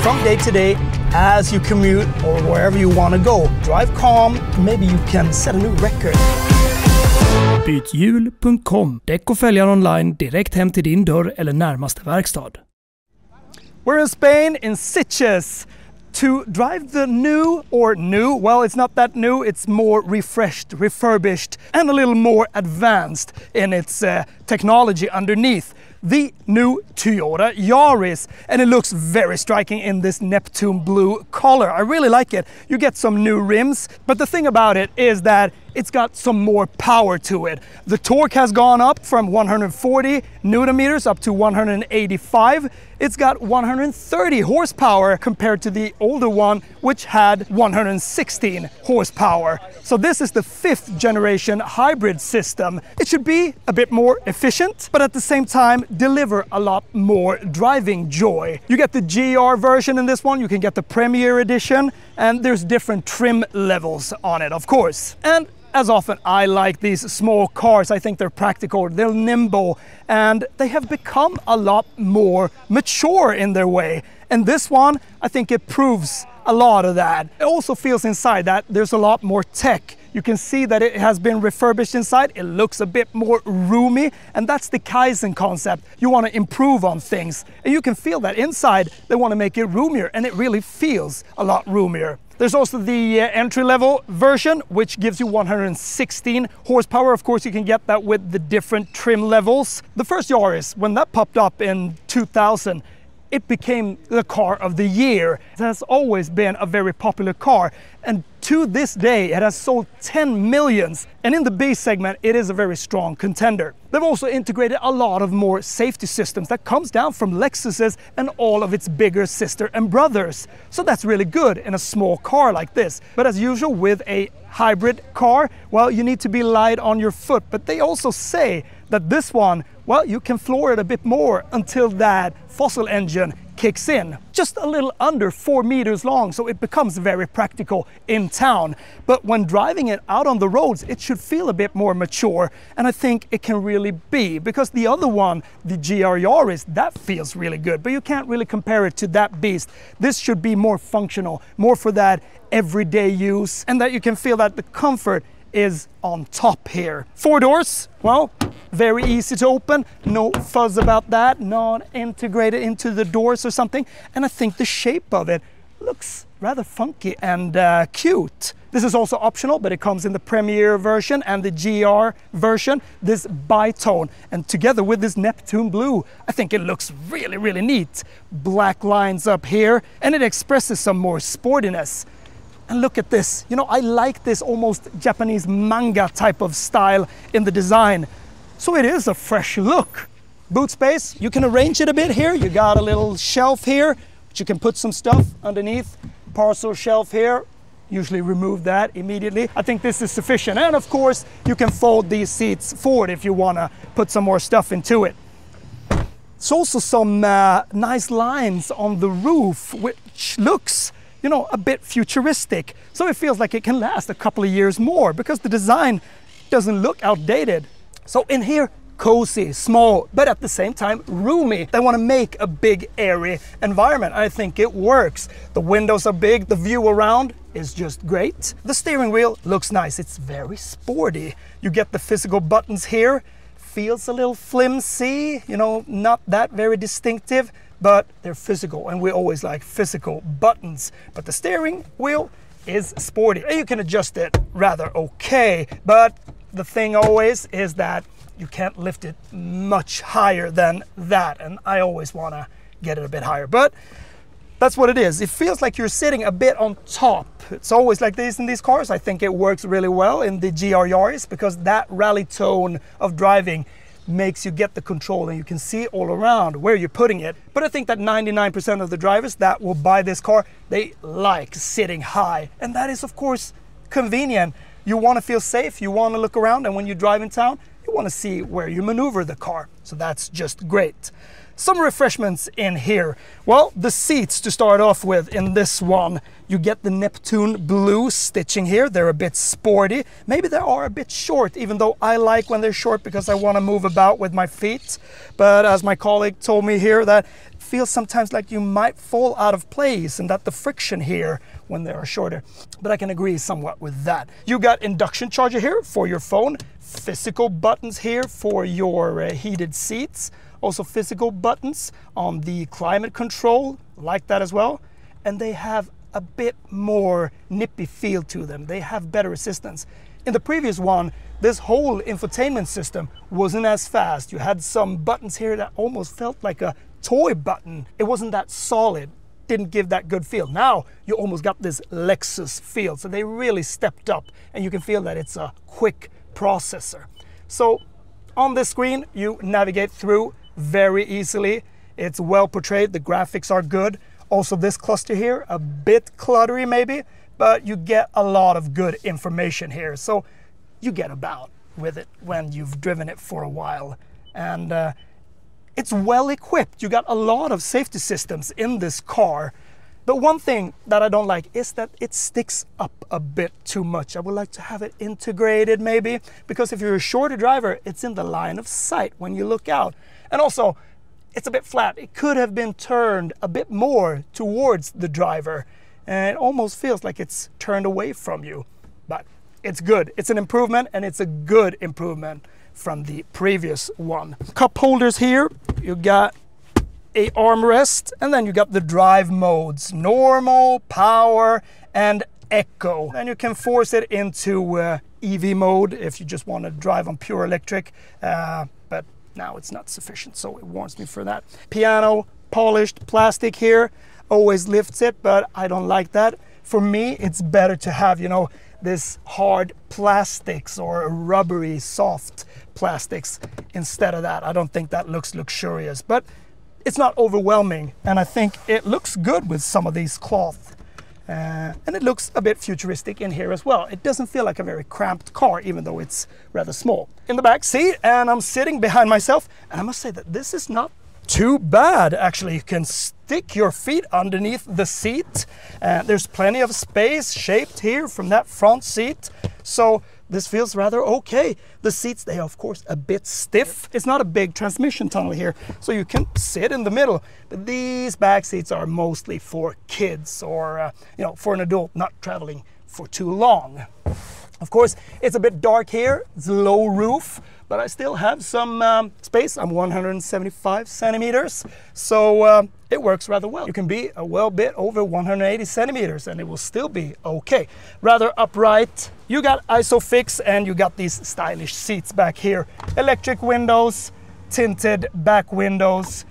from day to day as you commute or wherever you want to go. Drive calm, maybe you can set a new record. Bythjul.com. Däck och fälgar online direkt hem till din dörr eller närmaste verkstad. We're in Spain, in Sitges, to drive the new, well, it's not that new, it's more refreshed, refurbished, and a little more advanced in its technology underneath. The new Toyota Yaris, and it looks very striking in this Neptune blue color. I really like it. You get some new rims, but the thing about it is that it's got some more power to it. The torque has gone up from 140 Newton meters up to 185. It's got 130 horsepower compared to the older one, which had 116 horsepower. So this is the 5th generation hybrid system. It should be a bit more efficient, but at the same time deliver a lot more driving joy. You get the GR version in this one, you can get the Premier edition, and there's different trim levels on it, of course. And as often, I like these small cars. I think they're practical, they're nimble, and they have become a lot more mature in their way. And this one, I think it proves a lot of that. It also feels inside that there's a lot more tech. You can see that it has been refurbished inside. It looks a bit more roomy, and that's the Kaizen concept. You want to improve on things, and you can feel that inside they want to make it roomier, and it really feels a lot roomier. There's also the entry-level version, which gives you 116 horsepower. Of course, you can get that with the different trim levels. The first Yaris, when that popped up in 2000, it became the car of the year. It has always been a very popular car, and to this day it has sold 10 millions, and in the B segment it is a very strong contender. They've also integrated a lot of more safety systems that comes down from Lexus's and all of its bigger sister and brothers. So that's really good in a small car like this. But as usual with a hybrid car, well, you need to be light on your foot, but they also say that this one, well, you can floor it a bit more until that fossil engine kicks in. Just a little under 4 meters long, so it becomes very practical in town. But when driving it out on the roads, it should feel a bit more mature, and I think it can really be, because the other one, the GR Yaris, that feels really good, but you can't really compare it to that beast. This should be more functional, more for that everyday use, and that you can feel that the comfort is on top here. 4 doors, well, very easy to open, no fuzz about that, not integrated into the doors or something, and I think the shape of it looks rather funky and cute. This is also optional, but it comes in the Premier version and the GR version, this bitone, and together with this Neptune blue, I think it looks really, really neat. Black lines up here, and it expresses some more sportiness. And look at this, you know, I like this almost Japanese manga type of style in the design. So it is a fresh look. Boot space, you can arrange it a bit here. You got a little shelf here, which you can put some stuff underneath. Parcel shelf here, usually remove that immediately. I think this is sufficient. And of course, you can fold these seats forward if you wanna put some more stuff into it. There's also some nice lines on the roof, which looks, you know, a bit futuristic. So it feels like it can last a couple of years more because the design doesn't look outdated. So in here, cozy, small, but at the same time roomy. They want to make a big, airy environment. I think it works. The windows are big, the view around is just great. The steering wheel looks nice. It's very sporty. You get the physical buttons here. Feels a little flimsy, you know, not that very distinctive, but they're physical, and we always like physical buttons. But the steering wheel is sporty, and you can adjust it rather okay. But the thing always is that you can't lift it much higher than that, and I always want to get it a bit higher. But that's what it is. It feels like you're sitting a bit on top. It's always like this in these cars. I think it works really well in the GR Yaris because that rally tone of driving makes you get the control and you can see all around where you're putting it. But I think that 99% of the drivers that will buy this car, they like sitting high. And that is, of course, convenient. You want to feel safe, you want to look around, and when you drive in town, you want to see where you maneuver the car. So that's just great. Some refreshments in here. Well, the seats to start off with in this one, you get the Neptune blue stitching here. They're a bit sporty. Maybe they are a bit short, even though I like when they're short because I want to move about with my feet. But as my colleague told me here, that feels sometimes like you might fall out of place and that the friction here when they are shorter. But I can agree somewhat with that. You got induction charger here for your phone, physical buttons here for your heated seats, also physical buttons on the climate control, like that as well. And they have a bit more nippy feel to them. They have better resistance. In the previous one, this whole infotainment system wasn't as fast. You had some buttons here that almost felt like a toy button. It wasn't that solid, didn't give that good feel. Now you almost got this Lexus feel. So they really stepped up, and you can feel that it's a quick processor. So on this screen, you navigate through very easily. It's well portrayed, the graphics are good. Also this cluster here, a bit cluttery maybe, but you get a lot of good information here. So you get about with it when you've driven it for a while. And it's well equipped. You got a lot of safety systems in this car. But one thing that I don't like is that it sticks up a bit too much. I would like to have it integrated maybe, because if you're a shorter driver, it's in the line of sight when you look out. And also, it's a bit flat. It could have been turned a bit more towards the driver, and it almost feels like it's turned away from you. But it's good. It's an improvement, and it's a good improvement from the previous one. Cup holders here. You got a armrest, and then you got the drive modes: normal, power, and eco. And you can force it into EV mode if you just want to drive on pure electric. But now it's not sufficient, so it warns me for that. Piano, polished plastic here, always lifts it, but I don't like that. For me, it's better to have, you know, this hard plastics or rubbery, soft plastics instead of that. I don't think that looks luxurious, but it's not overwhelming, and I think it looks good with some of these cloth. And it looks a bit futuristic in here as well. It doesn't feel like a very cramped car, even though it's rather small. In the back seat, and I'm sitting behind myself, and I must say that this is not too bad, actually. You can stick your feet underneath the seat. There's plenty of space shaped here from that front seat. So this feels rather okay. The seats, they are of course a bit stiff. It's not a big transmission tunnel here, so you can sit in the middle. But these back seats are mostly for kids or, you know, for an adult not traveling for too long. Of course, it's a bit dark here. It's low roof, but I still have some space. I'm 175 centimeters, so it works rather well. You can be a well bit over 180 centimeters and it will still be okay. Rather upright. You got ISOFIX and you got these stylish seats back here. Electric windows, tinted back windows.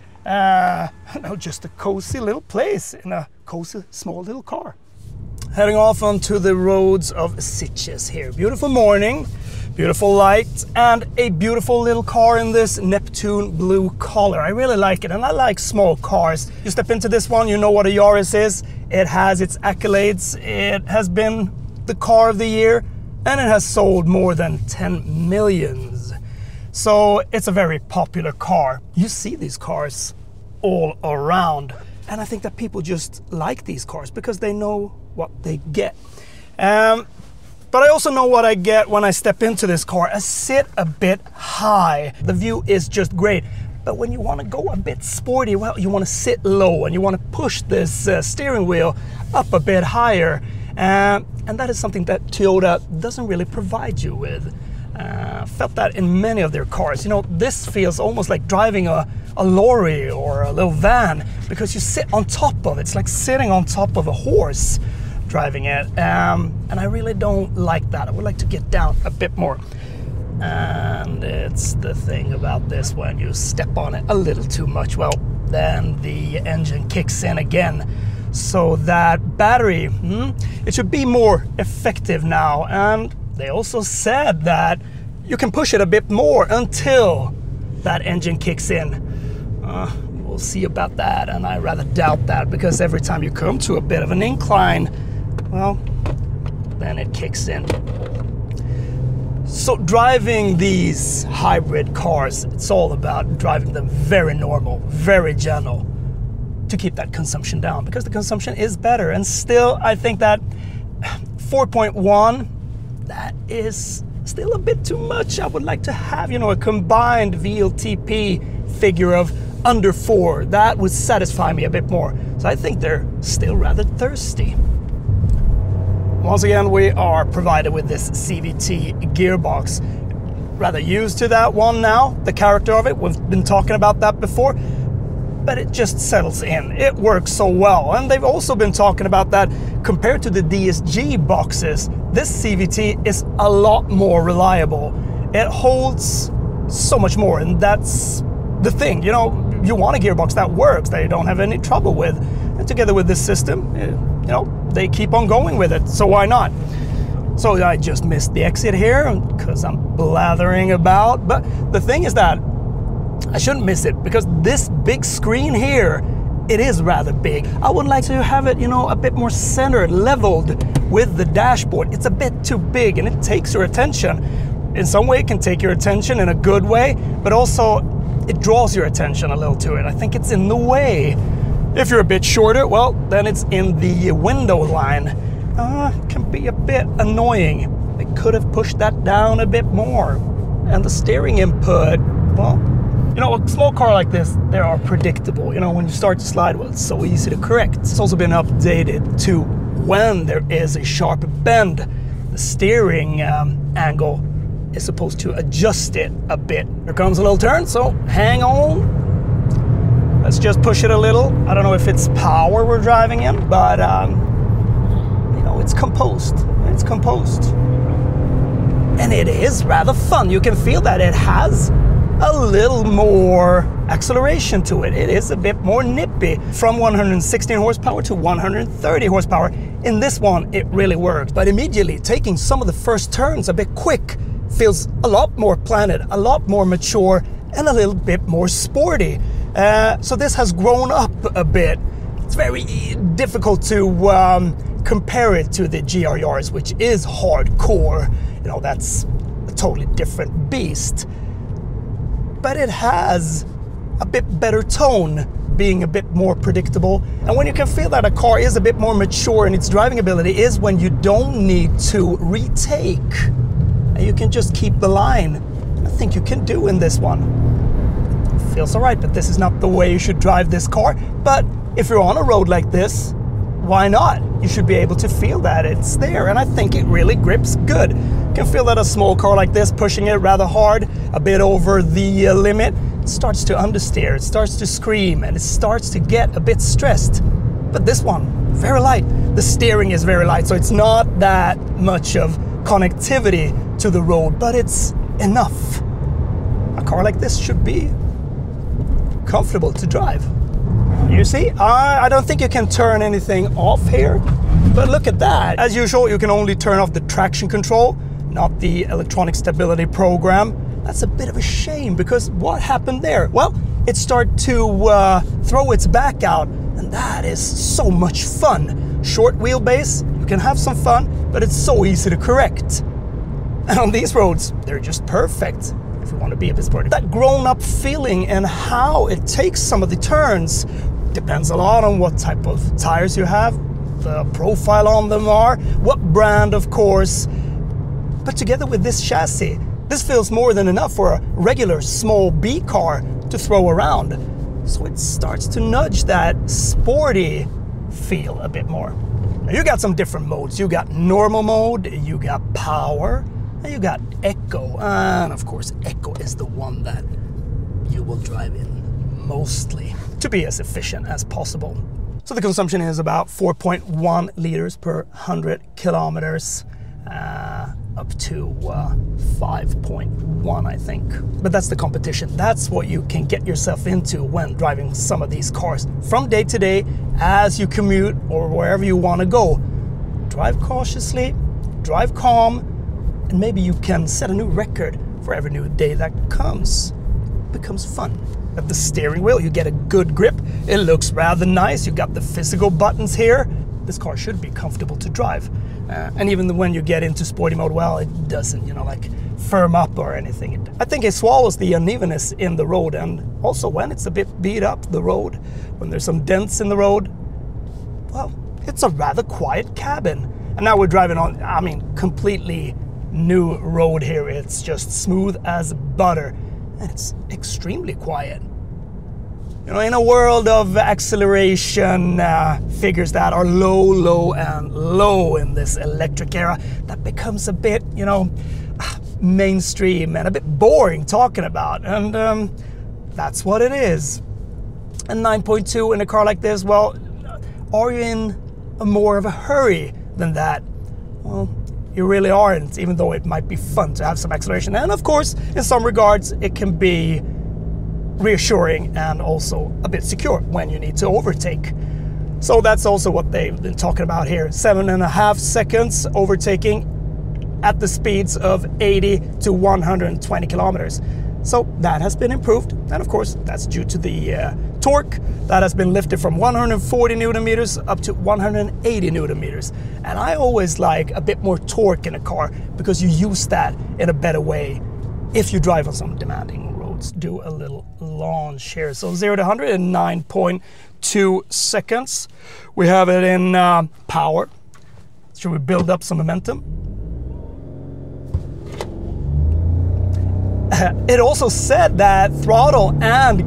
Just a cozy little place in a cozy small little car. Heading off onto the roads of Sitges here. Beautiful morning, beautiful light, and a beautiful little car in this Neptune blue color. I really like it, and I like small cars. You step into this one, you know what a Yaris is. It has its accolades. It has been the car of the year, and it has sold more than 10 millions. So it's a very popular car. You see these cars all around, and I think that people just like these cars because they know what they get. But I also know what I get when I step into this car. I sit a bit high. The view is just great. But when you want to go a bit sporty, well, you want to sit low and you want to push this steering wheel up a bit higher. And that is something that Toyota doesn't really provide you with. Felt that in many of their cars. You know, this feels almost like driving a lorry or a little van because you sit on top of it. It's like sitting on top of a horse driving it, and I really don't like that. I would like to get down a bit more. And it's the thing about this, when you step on it a little too much, well, then the engine kicks in again. So that battery, it should be more effective now. And they also said that you can push it a bit more until that engine kicks in. We'll see about that, and I rather doubt that, because every time you come to a bit of an incline, well, then it kicks in. So driving these hybrid cars, it's all about driving them very normal, very gentle, to keep that consumption down, because the consumption is better. And still, I think that 4.1, that is still a bit too much. I would like to have, you know, a combined VLTP figure of under 4. That would satisfy me a bit more. So I think they're still rather thirsty. Once again, we are provided with this CVT gearbox. Rather used to that one now, the character of it. We've been talking about that before, but it just settles in. It works so well. And they've also been talking about that compared to the DSG boxes, this CVT is a lot more reliable. It holds so much more, and that's the thing. You know, you want a gearbox that works, that you don't have any trouble with. And together with this system, you know, they keep on going with it, so why not? So I just missed the exit here because I'm blathering about, but the thing is that I shouldn't miss it because this big screen here, it is rather big. I would like to have it, you know, a bit more centered, leveled with the dashboard. It's a bit too big and it takes your attention. In some way it can take your attention in a good way, but also it draws your attention a little to it. I think it's in the way. If you're a bit shorter, well, then it's in the window line. Can be a bit annoying. They could have pushed that down a bit more. And the steering input, well, you know, a small car like this, they are predictable. You know, when you start to slide, well, it's so easy to correct. It's also been updated to when there is a sharp bend, the steering angle is supposed to adjust it a bit. Here comes a little turn, so hang on. Let's just push it a little. I don't know if it's power we're driving in, but you know, it's composed. It's composed. And it is rather fun. You can feel that it has a little more acceleration to it. It is a bit more nippy. From 116 horsepower to 130 horsepower. In this one, it really works. But immediately, taking some of the first turns a bit quick feels a lot more planted, a lot more mature, and a little bit more sporty. So this has grown up a bit. It's very difficult to compare it to the GR Yaris, which is hardcore. You know, that's a totally different beast. But it has a bit better tone, being a bit more predictable. And when you can feel that a car is a bit more mature in its driving ability is when you don't need to retake. And you can just keep the line. I think you can do in this one. Feels all right, but this is not the way you should drive this car. But if you're on a road like this, why not? You should be able to feel that it's there, and I think it really grips good. You can feel that a small car like this, pushing it rather hard, a bit over the limit, it starts to understeer, it starts to scream, and it starts to get a bit stressed. But this one, very light. The steering is very light, so it's not that much of connectivity to the road, but it's enough. A car like this should be comfortable to drive. You see, I don't think you can turn anything off here, but look at that. As usual, you can only turn off the traction control, not the electronic stability program. That's a bit of a shame, because what happened there? Well, it started to throw its back out, and that is so much fun. Short wheelbase, you can have some fun, but it's so easy to correct. And on these roads, they're just perfect. If you want to be a bit sporty. That grown-up feeling and how it takes some of the turns depends a lot on what type of tires you have, the profile on them are, what brand, of course. But together with this chassis, this feels more than enough for a regular small B car to throw around. So it starts to nudge that sporty feel a bit more. Now you got some different modes. You got normal mode, you got power, and you got Eco, and of course Eco is the one that you will drive in mostly to be as efficient as possible. So the consumption is about 4.1 liters per 100 kilometers, up to 5.1 I think. But that's the competition. That's what you can get yourself into when driving some of these cars from day to day as you commute or wherever you want to go. Drive cautiously, drive calm, and maybe you can set a new record for every new day that comes. It becomes fun. At the steering wheel, you get a good grip. It looks rather nice. You got the physical buttons here. This car should be comfortable to drive. And even when you get into sporty mode, well, it doesn't, you know, like firm up or anything. I think it swallows the unevenness in the road, and also when it's a bit beat up, the road, when there's some dents in the road, well, it's a rather quiet cabin. And now we're driving on, I mean, completely new road here. It's just smooth as butter, and it's extremely quiet. You know, in a world of acceleration figures that are low, low, and low in this electric era, that becomes a bit, you know, mainstream and a bit boring talking about. And that's what it is. And 9.2 in a car like this, well, are you in more of a hurry than that? Well, you really aren't, even though it might be fun to have some acceleration. And of course, in some regards, it can be reassuring and also a bit secure when you need to overtake. So that's also what they've been talking about here. 7.5 seconds overtaking at the speeds of 80 to 120 kilometers. So that has been improved, and of course that's due to the torque that has been lifted from 140 Newton meters up to 180 Newton meters. And I always like a bit more torque in a car because you use that in a better way if you drive on some demanding roads. Do a little launch here. So 0 to 100 in 9.2 seconds. We have it in power. Should we build up some momentum? It also said that throttle and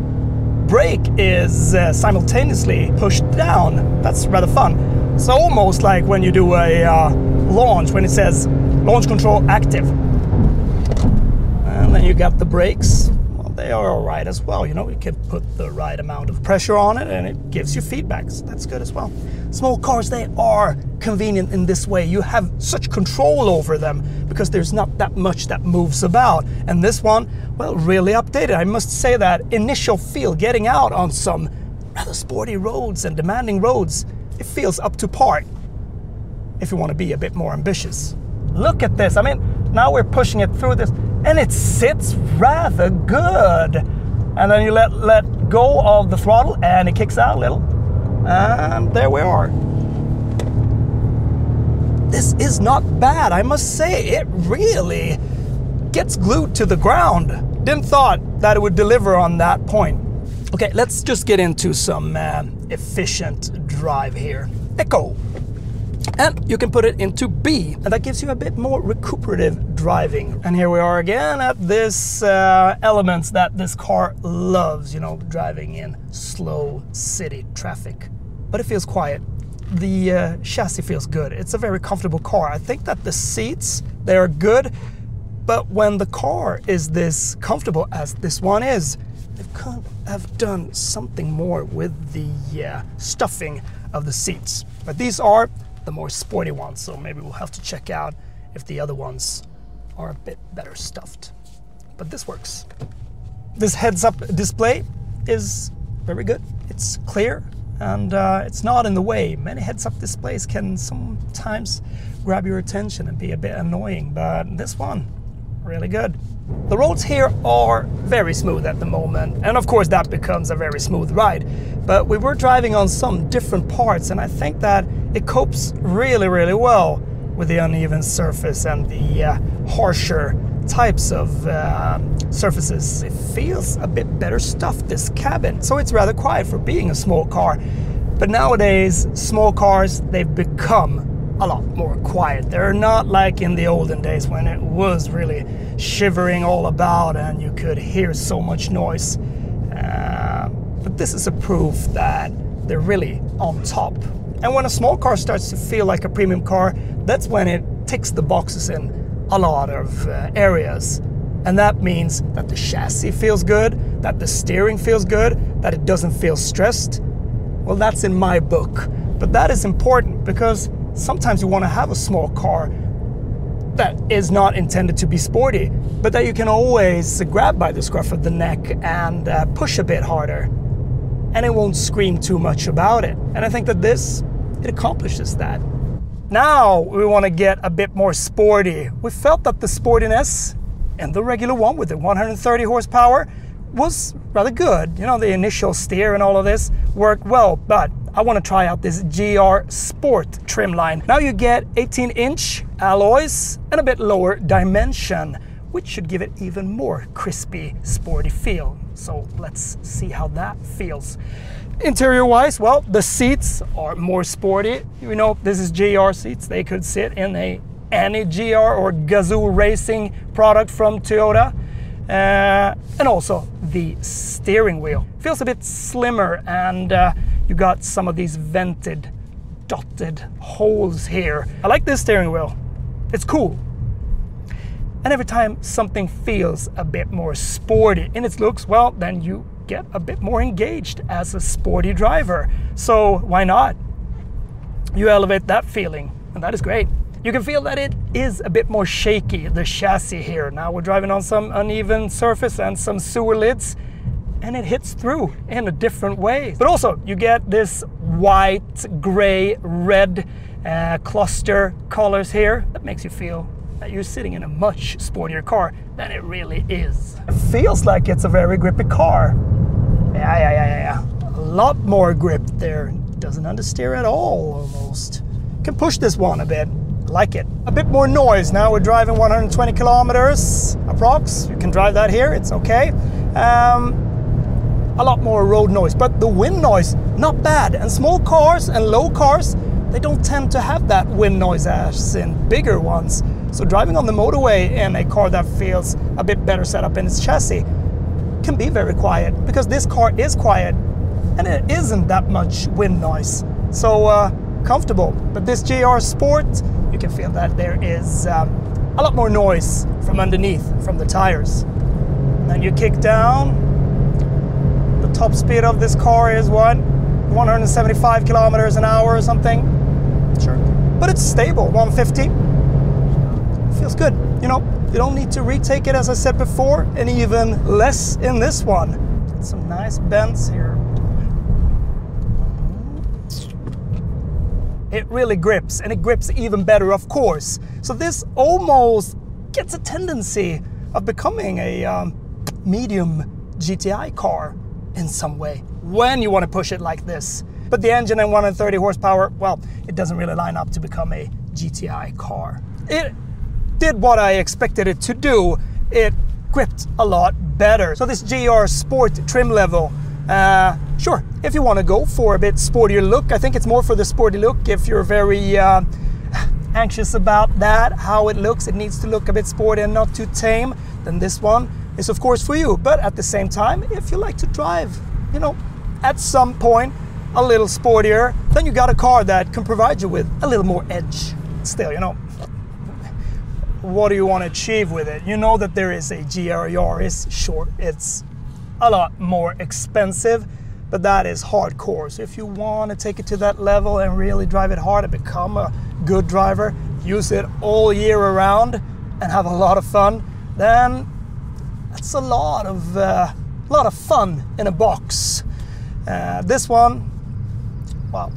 brake is simultaneously pushed down. That's rather fun. It's almost like when you do a launch, when it says launch control active. And then you got the brakes. Well, they are all right as well. You know, you can put the right amount of pressure on it and it gives you feedback. So that's good as well. Small cars, they are convenient in this way. You have such control over them because there's not that much that moves about. And this one, well, really updated. I must say that initial feel getting out on some rather sporty roads and demanding roads, it feels up to par if you want to be a bit more ambitious. Look at this. I mean, now we're pushing it through this and it sits rather good. And then you let go of the throttle and it kicks out a little. And there we are. This is not bad, I must say. It really gets glued to the ground. Didn't thought that it would deliver on that point. Okay, let's just get into some efficient drive here. Eco. And you can put it into B, and that gives you a bit more recuperative driving. And here we are again at this elements that this car loves, you know, driving in slow city traffic. But it feels quiet. The chassis feels good. It's a very comfortable car. I think that the seats, they are good, but when the car is this comfortable as this one is, they could have done something more with the stuffing of the seats. But these are the more sporty ones, so maybe we'll have to check out if the other ones are a bit better stuffed. But this works. This heads-up display is very good. It's clear and it's not in the way. Many heads-up displays can sometimes grab your attention and be a bit annoying, but this one, really good. The roads here are very smooth at the moment, and of course that becomes a very smooth ride. But we were driving on some different parts, and I think that it copes really, really well with the uneven surface and the harsher types of surfaces. It feels a bit better stuffed, this cabin, so it's rather quiet for being a small car. But nowadays, small cars, they've become a lot more quiet. They're not like in the olden days when it was really shivering all about and you could hear so much noise. But this is a proof that they're really on top. And when a small car starts to feel like a premium car, that's when it ticks the boxes in a lot of areas. And that means that the chassis feels good, that the steering feels good, that it doesn't feel stressed. Well, that's in my book. But that is important because sometimes you want to have a small car that is not intended to be sporty, but that you can always grab by the scruff of the neck and push a bit harder. And it won't scream too much about it. And I think that this, it accomplishes that. Now we want to get a bit more sporty. We felt that the sportiness in the regular one with the 130 horsepower was rather good. You know, the initial steer and all of this worked well, but I want to try out this GR Sport trim line. Now you get 18-inch alloys and a bit lower dimension, which should give it even more crispy, sporty feel. So let's see how that feels. Interior-wise, well, the seats are more sporty. You know, this is GR seats. They could sit in any GR or Gazoo racing product from Toyota. And also the steering wheel. Feels a bit slimmer, and you got some of these vented, dotted holes here. I like this steering wheel. It's cool. And every time something feels a bit more sporty in its looks, well, then you get a bit more engaged as a sporty driver. So why not? You elevate that feeling, and that is great. You can feel that it is a bit more shaky, the chassis here. Now we're driving on some uneven surface and some sewer lids, and it hits through in a different way. But also, you get this white, gray, red cluster colors here. That makes you feel that you're sitting in a much sportier car than it really is. It feels like it's a very grippy car. Yeah. A lot more grip there. Doesn't understeer at all, almost. You can push this one a bit. I like it. A bit more noise. Now we're driving 120 kilometers approx. You can drive that here, it's okay. A lot more road noise, but the wind noise, not bad. And small cars and low cars, they don't tend to have that wind noise as in bigger ones. So driving on the motorway in a car that feels a bit better set up in its chassis can be very quiet, because this car is quiet and it isn't that much wind noise. So comfortable. But this GR Sport, you can feel that there is a lot more noise from underneath, from the tires. And then you kick down. The top speed of this car is what? 175 kilometers an hour or something. Sure. But it's stable, 150. Feels good. You know, you don't need to retake it, as I said before, and even less in this one. Some nice bends here. It really grips, and it grips even better, of course. So this almost gets a tendency of becoming a medium GTI car in some way, when you want to push it like this. But the engine and 130 horsepower, well, it doesn't really line up to become a GTI car. It did what I expected it to do. It gripped a lot better. So this GR Sport trim level, sure, if you want to go for a bit sportier look, I think it's more for the sporty look. If you're very anxious about that, how it looks, it needs to look a bit sporty and not too tame, then this one is of course for you. But at the same time, if you like to drive, you know, at some point a little sportier, then you got a car that can provide you with a little more edge. Still, you know, what do you want to achieve with it? You know that there is a GR Yaris. Sure, it's a lot more expensive, but that is hardcore. So if you want to take it to that level and really drive it hard and become a good driver, use it all year around and have a lot of fun, then that's a lot of fun in a box. This one, well,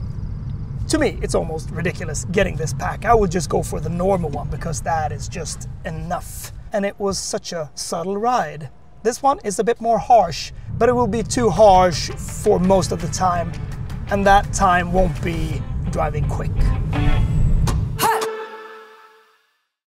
to me, it's almost ridiculous getting this pack. I would just go for the normal one, because that is just enough. And it was such a subtle ride. This one is a bit more harsh, but it will be too harsh for most of the time. And that time won't be driving quick.